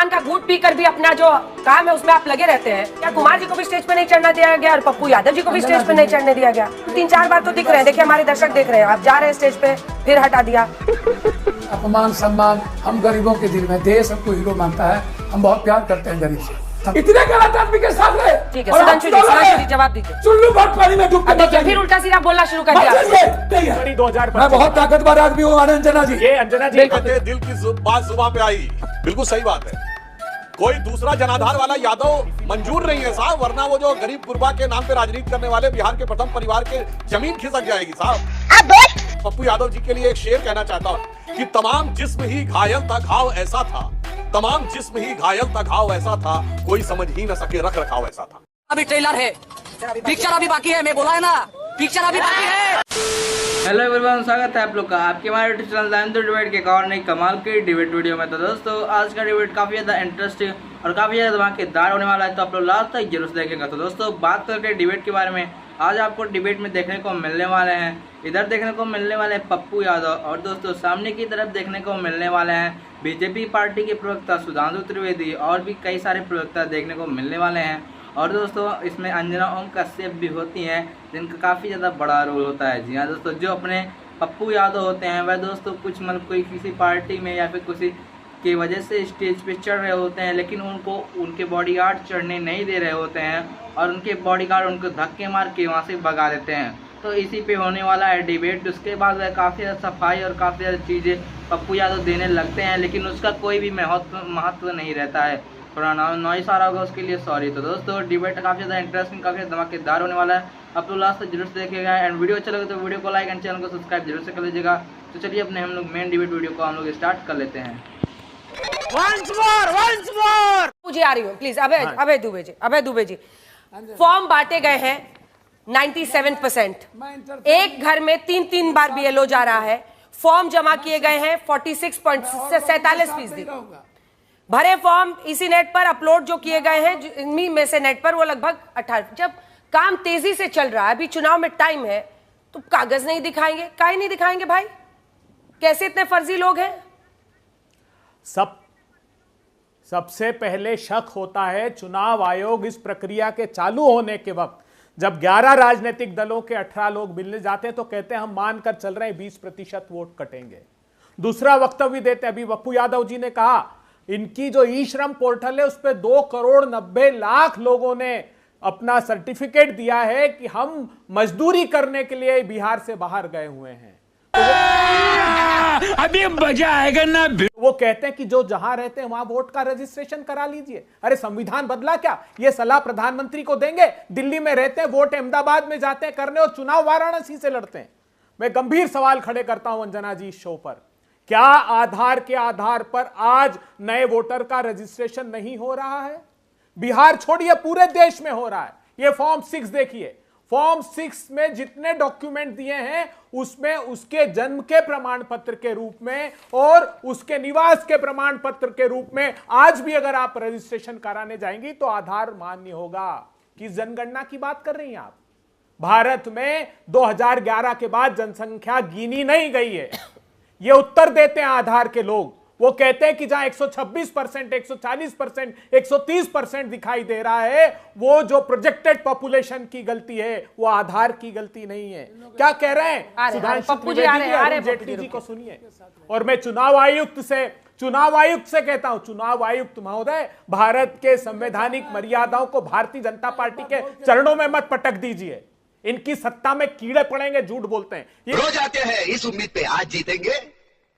पान का घूंट पीकर भी अपना जो काम है उसमें आप लगे रहते हैं। क्या कुमार जी को भी स्टेज पे नहीं चढ़ना दिया गया और पप्पू यादव जी को भी स्टेज पे नहीं चढ़ने दिया गया? 3-4 बार तो दिख रहे हैं, देखिए हमारे दर्शक देख रहे हैं, आप जा रहे हैं स्टेज पे फिर हटा दिया। अपमान सम्मान हम गरीबों के दिल में, देश हमको हीरो मानता है, हम बहुत प्यार करते हैं गरीब से। इतने गलत आदमी के साथ रहे। ठीक है, सुधांशु जी जवाब दीजिए। चुल्लू भर पानी में डूब के फिर उल्टा सीधा बोलना शुरू कर दिया। मैं बहुत ताकतवर आदमी हूँ अंजना जी। ये अंजना जी दिल की बात जुबान पे आई, बिल्कुल सही बात है। कोई दूसरा जनाधार वाला यादव मंजूर नहीं है साहब, वरना वो जो गरीब गुरबा के नाम पे राजनीति करने वाले बिहार के प्रथम परिवार के जमीन खिसक जाएगी साहब। पप्पू यादव जी के लिए एक शेर कहना चाहता हूँ कि तमाम जिस्म ही घायल था, घाव ऐसा था, तमाम जिस्म ही घायल था, घाव ऐसा था, कोई समझ ही न सके रख रखाव ऐसा था। अभी ट्रेलर है, पिक्चर अभी बाकी है, मैं बोला है ना, पिक्चर अभी बाकी है। हेलो एवरीवन, स्वागत है आप लोग का आपके हमारे YouTube channel line the debate के एक और नई कमाल की डिबेट वीडियो में। तो दोस्तों आज का डिबेट काफ़ी ज़्यादा इंटरेस्टिंग और काफ़ी ज़्यादा धमाकेदार होने वाला है, तो आप लोग लास्ट तक जरूर देखेंगे। तो दोस्तों बात करके डिबेट के बारे में, आज आपको डिबेट में देखने को मिलने वाले हैं, इधर देखने को मिलने वाले हैं पप्पू यादव और दोस्तों सामने की तरफ देखने को मिलने वाले हैं बीजेपी पार्टी के प्रवक्ता सुधांशु त्रिवेदी और भी कई सारे प्रवक्ता देखने को मिलने वाले हैं। और दोस्तों इसमें अंजना ओम कश्यप भी होती हैं जिनका काफ़ी ज़्यादा बड़ा रोल होता है। जी हाँ दोस्तों, जो अपने पप्पू यादव होते हैं वह दोस्तों कुछ मतलब कोई किसी पार्टी में या फिर किसी की वजह से स्टेज पे चढ़ रहे होते हैं, लेकिन उनको उनके बॉडीगार्ड चढ़ने नहीं दे रहे होते हैं और उनके बॉडीगार्ड उनको धक्के मार के वहाँ से भगा देते हैं। तो इसी पे होने वाला है डिबेट। उसके बाद वह काफ़ी ज़्यादा सफाई और काफ़ी ज़्यादा चीज़ें पप्पू यादव देने लगते हैं, लेकिन उसका कोई भी महत्व नहीं रहता है। थोड़ा नॉइस आ रहा होगा उसके लिए सॉरी। तो दोस्तों डिबेट काफ़ी ज़्यादा इंटरेस्टिंग, काफ़ी धमाकेदार होने वाला है, आप लोग लास्ट तक जरूर से देखिएगा। एंड वीडियो अच्छा लगे तो वीडियो को लाइक एंड चैनल को सब्सक्राइब जरूर से कर लीजिएगा। तो चलिए अपने हम लोग मेन डिबेट वीडियो को हम लोग स्टार्ट कर लेते हैं। मुझे आ रही हूँ प्लीज। अभय दुबे जी फॉर्म बांटे गए हैं 97%। एक घर में 3 बार बीएलओ जा रहा है। फॉर्म जमा किए गए हैं 46.47%। भरे फॉर्म इसी नेट पर अपलोड जो किए गए हैं, इनमें में से नेट पर वो लगभग 18। जब काम तेजी से चल रहा है, अभी चुनाव में टाइम है, तो कागज नहीं दिखाएंगे? काहे नहीं दिखाएंगे भाई? कैसे इतने फर्जी लोग हैं? सबसे पहले शक होता है चुनाव आयोग इस प्रक्रिया के चालू होने के वक्त, जब 11 राजनीतिक दलों के 18 लोग मिलने जाते हैं तो कहते हैं हम मानकर चल रहे हैं 20% वोट कटेंगे। दूसरा वक्तव्य देते हैं, अभी पप्पू यादव जी ने कहा इनकी जो ई श्रम पोर्टल है उस पर 2,90,00,000 लोगों ने अपना सर्टिफिकेट दिया है कि हम मजदूरी करने के लिए बिहार से बाहर गए हुए हैं। अभी मजा आएगा ना। वो कहते हैं कि जो जहां रहते हैं वहां वोट का रजिस्ट्रेशन करा लीजिए। अरे संविधान बदला क्या? ये सलाह प्रधानमंत्री को देंगे? दिल्ली में रहते हैं, वोट अहमदाबाद में जाते हैं करने और चुनाव वाराणसी से लड़ते हैं। मैं गंभीर सवाल खड़े करता हूं अंजना जी इस शो पर, क्या आधार के आधार पर आज नए वोटर का रजिस्ट्रेशन नहीं हो रहा है? बिहार छोड़िए पूरे देश में हो रहा है। ये फॉर्म 6 देखिए, फॉर्म 6 में जितने डॉक्यूमेंट दिए हैं उसमें उसके जन्म के प्रमाण पत्र के रूप में और उसके निवास के प्रमाण पत्र के रूप में आज भी अगर आप रजिस्ट्रेशन कराने जाएंगी तो आधार मान्य होगा। किस जनगणना की बात कर रही हैं आप? भारत में 2011 के बाद जनसंख्या गिनी नहीं गई है। ये उत्तर देते हैं आधार के लोग। वो कहते हैं कि जहां 126%, 140%, 130% दिखाई दे रहा है, वो जो प्रोजेक्टेड पॉपुलेशन की गलती है, वो आधार की गलती नहीं है। क्या कह रहे हैं सुधांशु त्रिवेदी जेटली जी को सुनिए। और मैं चुनाव आयुक्त से कहता हूं, चुनाव आयुक्त महोदय, भारत के संवैधानिक मर्यादाओं को भारतीय जनता पार्टी के चरणों में मत पटक दीजिए। इनकी सत्ता में कीड़े पड़ेंगे, झूठ बोलते हैं। रोज आते हैं इस उम्मीद पे, आज जीतेंगे,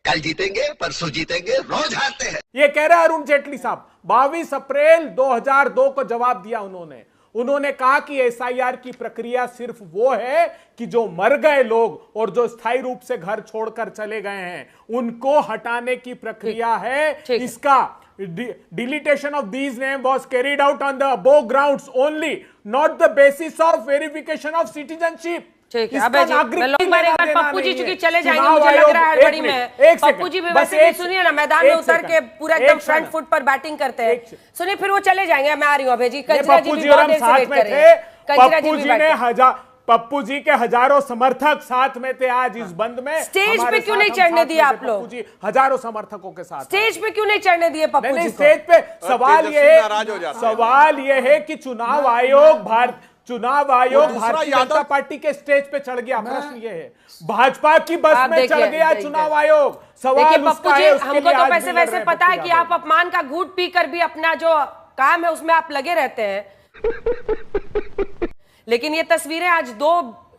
कल जीतेंगे, परसों जीतेंगे, रोज हारते हैं। ये कह रहे हैं अरुण जेटली साहब। 22 अप्रैल 2002 को जवाब दिया उन्होंने कहा कि एसआईआर की प्रक्रिया सिर्फ वो है कि जो मर गए लोग और जो स्थायी रूप से घर छोड़कर चले गए हैं उनको हटाने की प्रक्रिया है। इसका deletion of these name was carried out on the above grounds only, not the basis of verification of citizenship. Pappu ji चूंकि चले जाएंगे, मुझे लग रहा है हड़बड़ी में। पप्पू जी भी वैसे सुनिए ना, मैदान में उतर के पूरा एकदम फ्रंट फुट पर बैटिंग करते हैं। सुनिए फिर वो चले जाएंगे। मैं आ रही हूँ अभय जी। कंजरा जी भी बहुत देर से वेट कर रहे हैं। पप्पू जी ने पप्पू जी के हजारों समर्थक साथ में थे आज इस बंद में। स्टेज हमारे पे क्यों साथ नहीं हम चढ़ने साथ दिए में थे, आप लोग? पप्पू जी हजारों समर्थकों के साथ स्टेज पे क्यों नहीं चढ़ने दिए पप्पू नहीं जी को? स्टेज पे सवाल ये है, नाराज हो जाते हैं। सवाल ये है कि चुनाव आयोग भारतीय जनता पार्टी के स्टेज पे चढ़ गया। प्रश्न ये है भाजपा की बस आप में देखिए, चढ़ गया देखिए। चुनाव आयोग। देखिए सवाल पप्पू उसका जी, है, उसके हमको लिए तो आज वैसे भी लड़ वैसे रहे पता है पप्पू कि आप यादव। अपमान का घूंट पी कर भी अपना जो काम है उसमें आप लगे रहते हैं। लेकिन ये तस्वीरें आज दो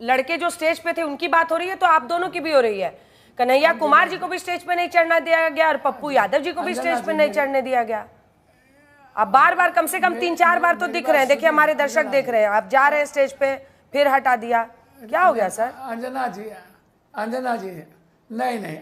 लड़के जो स्टेज पे थे उनकी बात हो रही है, तो आप दोनों की भी हो रही है। कन्हैया कुमार जी को भी स्टेज पे नहीं चढ़ना दिया गया और पप्पू यादव जी को भी स्टेज पे नहीं चढ़ने दिया गया। आप बार बार कम से कम 3-4 बार तो दिख रहे हैं। देखिए हमारे दर्शक देख रहे हैं, आप जा रहे हैं स्टेज पे फिर हटा दिया, क्या हो गया सर? अंजना जी नहीं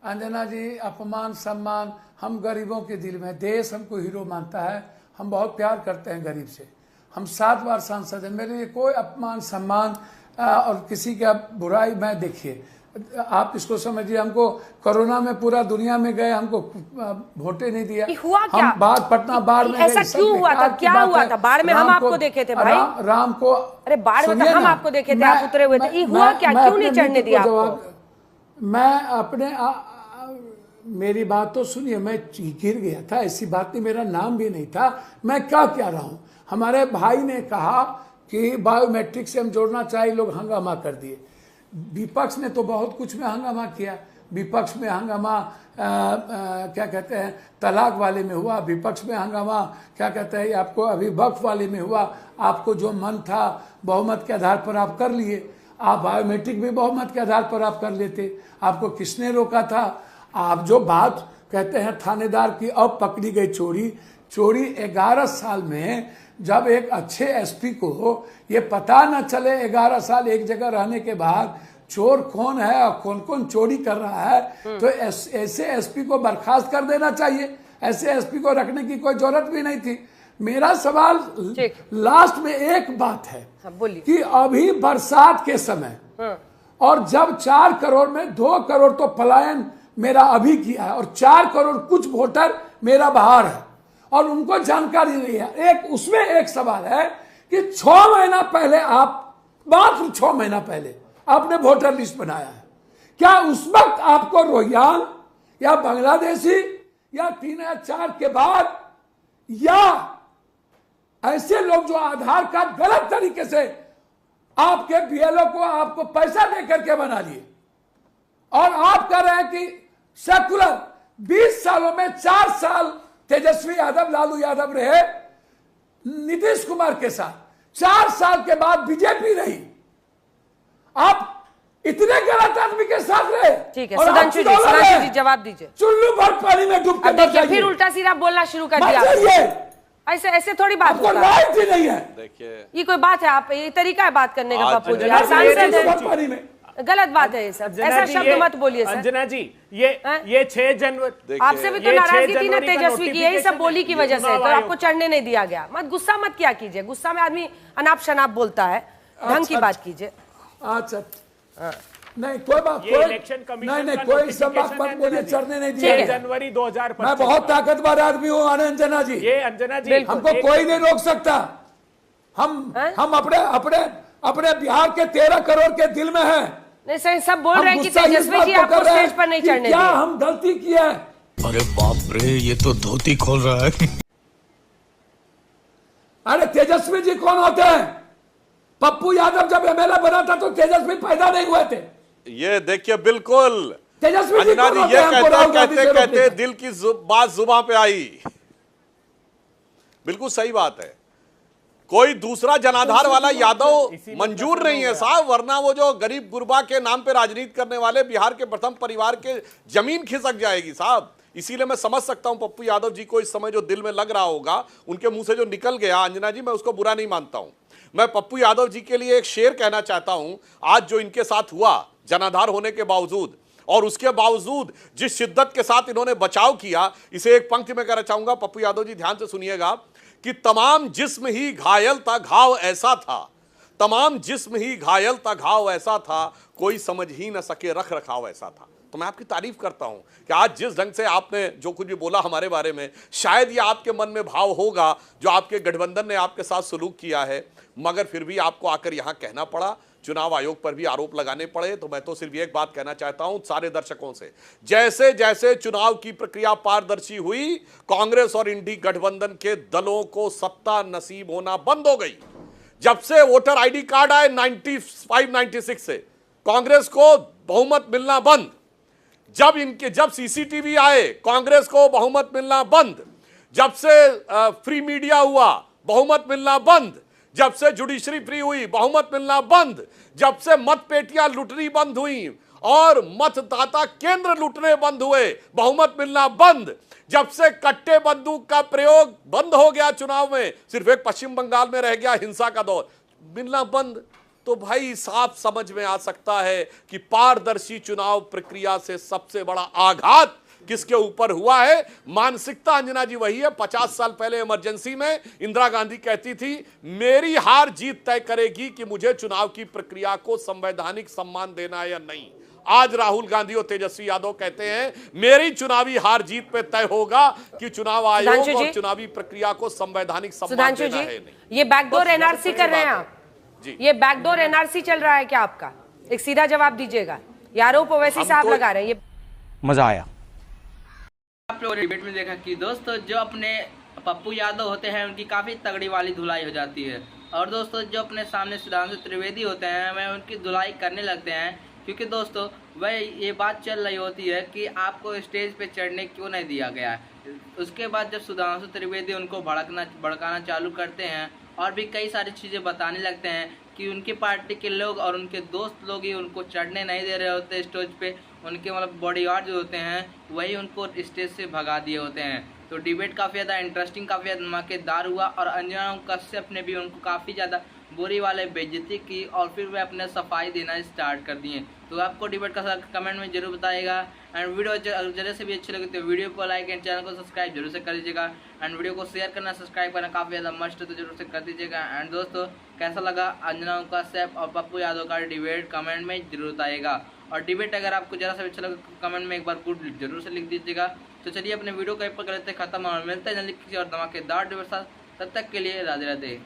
अंजना जी अपमान सम्मान हम गरीबों के दिल में, देश हमको हीरो मानता है, हम बहुत प्यार करते हैं गरीब से। हम 7 बार सांसद हैं, मेरे लिए कोई अपमान सम्मान और किसी का बुराई मैं देखिए आप इसको समझिए। हमको कोरोना में पूरा दुनिया में गए, हमको वोटे नहीं दिया। हुआ क्या? हम पटना बाढ़ में ऐसा क्यों हुआ था? क्या हुआ था? बाढ़ में हम आपको देखे थे भाई। राम को, अरे बाढ़ में तो हम आपको देखे थे, आप उतरे हुए थे। ये हुआ क्या? क्यों नहीं चढ़ने दिया आपको? मैं अपने मेरी बात तो सुनिए, मैं गिर गया था, ऐसी बात नहीं, मेरा नाम भी नहीं था, मैं क्या रहा हूं। हमारे भाई ने कहा कि बायोमेट्रिक से हम जोड़ना चाहिए, लोग हंगामा कर दिए। विपक्ष ने तो बहुत कुछ में हंगामा किया। विपक्ष में हंगामा क्या कहते हैं तलाक वाले में हुआ, विपक्ष में हंगामा क्या कहते हैं आपको अभी वक्फ वाले में हुआ। आपको जो मन था बहुमत के आधार पर आप कर लिए, आप बायोमेट्रिक भी बहुमत के आधार पर आप कर लेते, आपको किसने रोका था? आप जो बात कहते हैं थानेदार की अब पकड़ी गई चोरी 11 साल में, जब एक अच्छे एसपी को ये पता न चले 11 साल एक जगह रहने के बाद चोर कौन है और कौन कौन चोरी कर रहा है, तो ऐसे एसपी को बर्खास्त कर देना चाहिए। ऐसे एसपी को रखने की कोई जरूरत भी नहीं थी। मेरा सवाल लास्ट में एक बात है कि अभी बरसात के समय और जब 4 करोड़ में 2 करोड़ तो पलायन मेरा अभी किया है और 4 करोड़ कुछ वोटर मेरा बाहर है और उनको जानकारी नहीं है। उसमें एक सवाल है कि 6 महीना पहले मात्र 6 महीना पहले आपने वोटर लिस्ट बनाया है, क्या उस वक्त आपको रोहिंग्या या बांग्लादेशी या 3 या 4 के बाद या ऐसे लोग जो आधार कार्ड गलत तरीके से आपके बीएलओ को आपको पैसा दे करके बना लिए और आप कह रहे हैं कि सेकुलर 20 सालों में 4 साल तेजस्वी यादव लालू यादव रहे नीतीश कुमार के साथ, 4 साल के बाद बीजेपी रही, आप इतने गलत आदमी के साथ रहे। ठीक है सुधांशु जी जवाब दीजिए। चुल्लू भर पानी में डूब के मर जाइए। फिर उल्टा सीधा बोलना शुरू कर दिया। ऐसे थोड़ी बात होता है। नहीं है देखिए ये कोई बात है? आप ये तरीका है बात करने का पप्पू जी, सांसद है, गलत बात है ये सब, ऐसा शब्द मत बोलिए सर। अंजना जी ये 6 जनवरी आपसे भी तो नाराजगी थी ना तेजस्वी की, यही सब बोली की वजह से तो आपको चढ़ने नहीं दिया गया। मत गुस्सा मत क्या कीजिए, गुस्सा में आदमी अनाप शनाप बोलता है, ढंग की बात कीजिए। अच्छा नहीं कोई बात, नहीं कोई सब बात मत बोलिए, चढ़ने नहीं दिया। जनवरी 2025 मैं बहुत ताकतवर आदमी हूँ अंजना जी, ये अंजना जी हमको कोई नहीं रोक सकता। हम अपने बिहार के 13 करोड़ के दिल में हैं। नहीं सर सब बोल रहे हैं कि तेजस्वी जी आपको स्टेज पर नहीं चढ़ने क्या हम गलती किया है? अरे बाप रे ये तो धोती खोल रहा है। अरे तेजस्वी जी कौन होते हैं? पप्पू यादव जब एमएलए बना था तो तेजस्वी पैदा नहीं हुए थे। ये देखिए बिल्कुल तेजस्वी जी अंजना जी ये कहते दिल की बात जुबान पे आई, बिल्कुल सही बात है। कोई दूसरा जनाधार वाला यादव मंजूर नहीं है साहब, वरना वो जो गरीब गुरबा के नाम पे राजनीति करने वाले बिहार के प्रथम परिवार के जमीन खिसक जाएगी साहब। इसीलिए मैं समझ सकता हूं पप्पू यादव जी को इस समय जो दिल में लग रहा होगा, उनके मुंह से जो निकल गया अंजना जी, मैं उसको बुरा नहीं मानता हूं। मैं पप्पू यादव जी के लिए एक शेर कहना चाहता हूं। आज जो इनके साथ हुआ जनाधार होने के बावजूद और उसके बावजूद जिस शिद्दत के साथ इन्होंने बचाव किया, इसे एक पंक्ति में कहना चाहूंगा। पप्पू यादव जी ध्यान से सुनिएगा कि तमाम जिस्म ही घायल था घाव ऐसा था, तमाम जिस्म ही घायल था घाव ऐसा था, कोई समझ ही न सके रख रखाव ऐसा था। तो मैं आपकी तारीफ करता हूं कि आज जिस ढंग से आपने जो कुछ भी बोला हमारे बारे में, शायद ये आपके मन में भाव होगा जो आपके गठबंधन ने आपके साथ सलूक किया है, मगर फिर भी आपको आकर यहां कहना पड़ा, चुनाव आयोग पर भी आरोप लगाने पड़े। तो मैं तो सिर्फ एक बात कहना चाहता हूं सारे दर्शकों से, जैसे जैसे चुनाव की प्रक्रिया पारदर्शी हुई, कांग्रेस और इंडी गठबंधन के दलों को सत्ता नसीब होना बंद हो गई। जब से वोटर आईडी कार्ड आए 95-96 से, कांग्रेस को बहुमत मिलना बंद। जब सीसीटीवी आए, कांग्रेस को बहुमत मिलना बंद। जब से फ्री मीडिया हुआ, बहुमत मिलना बंद। जब से जुडिशरी फ्री हुई, बहुमत मिलना बंद। जब से मत पेटियां लुटनी बंद हुई और मतदाता केंद्र लूटने बंद हुए, बहुमत मिलना बंद। जब से कट्टे बंदूक का प्रयोग बंद हो गया चुनाव में, सिर्फ एक पश्चिम बंगाल में रह गया हिंसा का दौर, मिलना बंद। तो भाई साफ समझ में आ सकता है कि पारदर्शी चुनाव प्रक्रिया से सबसे बड़ा आघात किसके ऊपर हुआ है। मानसिकता अंजना जी वही है। 50 साल पहले इमरजेंसी में इंदिरा गांधी कहती थी, मेरी हार जीत तय करेगी कि मुझे चुनाव की प्रक्रिया को संवैधानिक सम्मान देना है या नहीं। आज राहुल गांधी और तेजस्वी यादव कहते हैं, मेरी चुनावी हार जीत पे तय होगा कि चुनाव आयोग और चुनावी प्रक्रिया को संवैधानिक सम्मान देना है नहीं। ये बैकडोर एनआरसी कर रहे हैं आप जी, ये बैकडोर एनआरसी चल रहा है क्या आपका? एक सीधा जवाब दीजिएगा। ये आरोप ओवैसी साहब लगा रहे हैं। ये मजा आया। आप लोगों ने डिबेट में देखा कि दोस्तों जो अपने पप्पू यादव होते हैं उनकी काफ़ी तगड़ी वाली धुलाई हो जाती है, और दोस्तों जो अपने सामने सुधांशु त्रिवेदी होते हैं वह उनकी धुलाई करने लगते हैं, क्योंकि दोस्तों वह ये बात चल रही होती है कि आपको स्टेज पे चढ़ने क्यों नहीं दिया गया है। उसके बाद जब सुधांशु त्रिवेदी उनको भड़काना चालू करते हैं और भी कई सारी चीज़ें बताने लगते हैं कि उनकी पार्टी के लोग और उनके दोस्त लोग ही उनको चढ़ने नहीं दे रहे होते स्टेज पे, उनके मतलब बॉडीगार्ड जो होते हैं वही उनको स्टेज से भगा दिए होते हैं। तो डिबेट काफ़ी ज़्यादा इंटरेस्टिंग, काफ़ी ज़्यादा धमाकेदार हुआ और अंजना कश्यप ने भी उनको काफ़ी ज़्यादा बुरी वाले बेइज्जती की और फिर वे अपने सफाई देना स्टार्ट कर दिए। तो आपको डिबेट का कमेंट में जरूर बताइएगा। एंड वीडियो जरा से भी अच्छी लगी तो वीडियो को लाइक एंड चैनल को सब्सक्राइब जरूर से कर दीजिएगा। एंड वीडियो को शेयर करना, सब्सक्राइब करना काफ़ी ज़्यादा मस्ट है, तो जरूर से कर दीजिएगा। एंड दोस्तों कैसा लगा अंजना कश्यप और पप्पू यादव का डिबेट कमेंट में जरूर बताइएगा। और डिबेट अगर आपको जरा सा अच्छा लगा कमेंट में एक बार गुड जरूर से लिख दीजिएगा। तो चलिए अपने वीडियो को एक पर करते खत्म और मिलते हैं जल्दी किसी और धमाकेदार डिबेट साथ। तब तक के लिए राधे राधे।